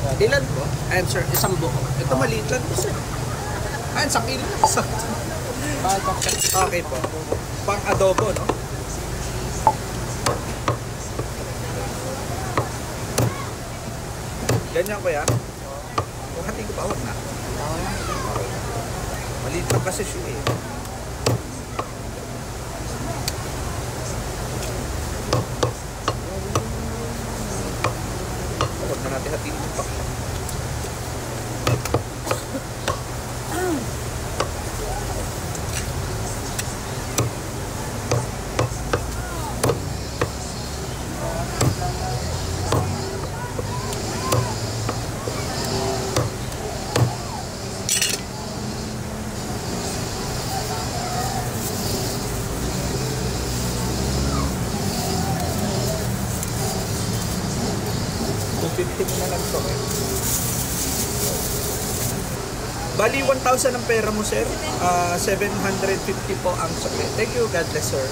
Ilan po? Ayan sir, isang buo. Ito maliit lang po sir. Ayan, sa kilo. Okay po. Pang adobo, no? Ganyan ko yan. Kung hati ko pa, huwag na. Maliit lang kasi siya eh. Huwag na natin hatiin ito pa. Na lang to eh. Bali 1,000 ang pera mo sir. 750 po ang sakit. Thank you, God bless sir.